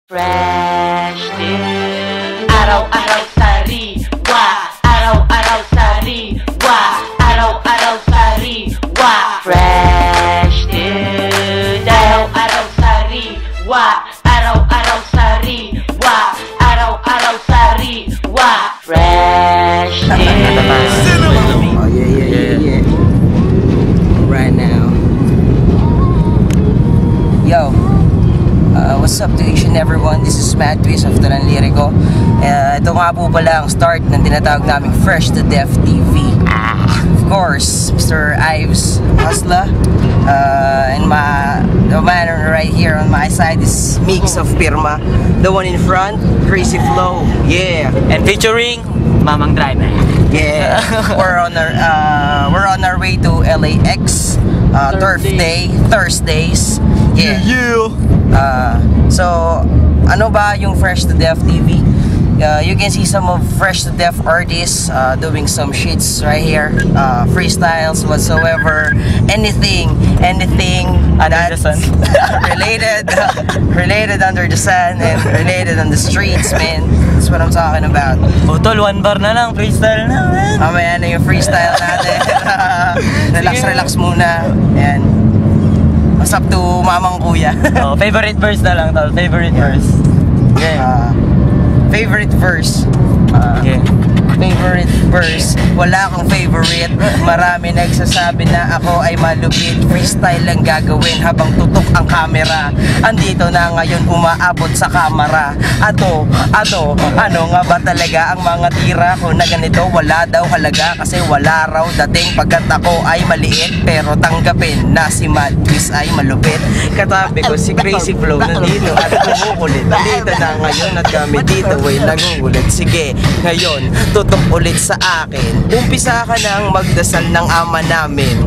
Fresh din. Araw-araw sariwa. Araw-araw sariwa. Araw-araw sariwa. Fresh din. Araw-araw sariwa. Araw-araw sariwa. Araw-araw sariwa. Fresh din. Oh yeah. Right now. Yo. What's up to each and everyone? This is Mad Twist of Talan Lirico. Ito nga po pala ang start ng tinatawag naming Fresh to Death TV. Of course, Mr. Ives Hustler. And the man right here on my side is Mix of Pirma. The one in front, Crazy Flow. Yeah. And featuring Mamang Driver. Yeah. We're on our way to LAX. Thursdays. Yeah. So, ano ba yung Fresh to Death TV? You can see some of Fresh to Death artists doing some shits right here, freestyles whatsoever, anything under the sun. related under the sun and related on the streets, man. That's what I'm talking about. Tol, one bar na lang, freestyle na, man. Mamaya na yung freestyle natin. Relax muna. Ayan. What's up to Mamang Kuya? Favorite verse na lang, tol. Favorite verse. Yeah. Favorite verse. Yeah. Favorite verse. Wala akong favorite. Marami nagsasabi na ako ay malupit. Freestyle lang gagawin habang tutok ang camera. Andito na ngayon umaabot sa kamera. Ano nga ba talaga ang mga tira ko na ganito? Wala daw halaga kasi wala raw dating. Pagkat ako ay maliit pero tanggapin na si Mad Twist ay malupit. Katabi ko si Crazy Flow nandito at kumukulit. Nandito na ngayon at kami dito ay nangungulit. Sige, ngayon tutok ulit sa akin. Umpisa ka nang magdasal ng ama namin.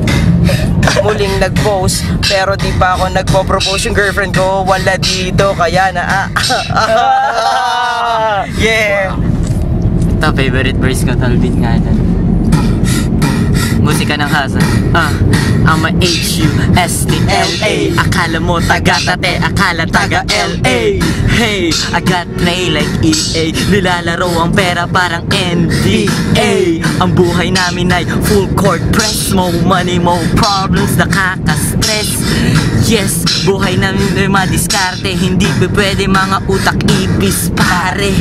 Muling nag-post pero di pa ako nagpo-propose. Yung girlfriend ko wala dito kaya na yeah. Ito, favorite verse ko, tol, beat nga yan. Musika ng Hasan. I'm a H-U-S-T-L-A. Akala mo taga-tate, akala taga-L-A. Hey, I got play like EA. Nilalaro ang pera parang NBA. Ang buhay namin ay full court press. Mo money, mo problems, nakaka-stress. Yes, buhay namin ay madiskarte. Hindi pwede mga utak ipis pare.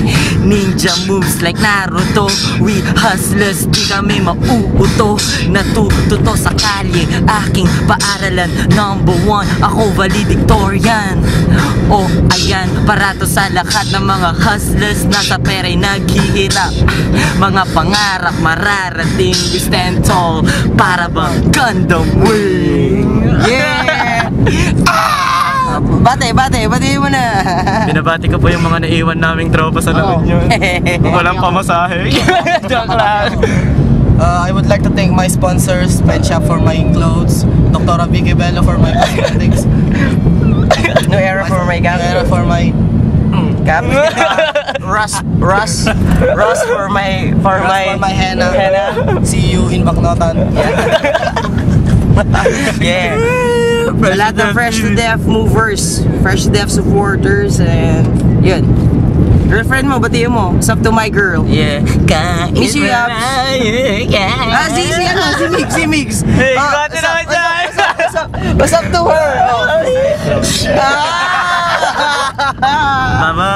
Ninja moves like Naruto. We hustlers, di kami mauuto. Natuto to sa kalye, aking paaralan. Number 1, ako valedictorian. Ayan, para to sa lahat ng mga hustlers na sa pera'y naghihirap. Mga pangarap mararating. We stand tall para bang Gundam Wing. Yeah. Bate mo na. Binabati ko po yung mga naiwan naming tropa sa La Union. Walang pamasahe. Joke lang. I would like to thank my sponsors, Pet Shop for my clothes, Dr. Vicky Bello for my cosmetics, No Era for my cap. No Era for my Cap. Russ for my henna. See you in Baknotan. Yeah. Sa lahat ng Fresh to Death movers, Fresh to Death supporters, and yun. Girlfriend mo, batiin mo. What's up to my girl? Yeah. Miss you, Abs. Si Mix. Hey, bati naman dyan. What's up to her? Mama.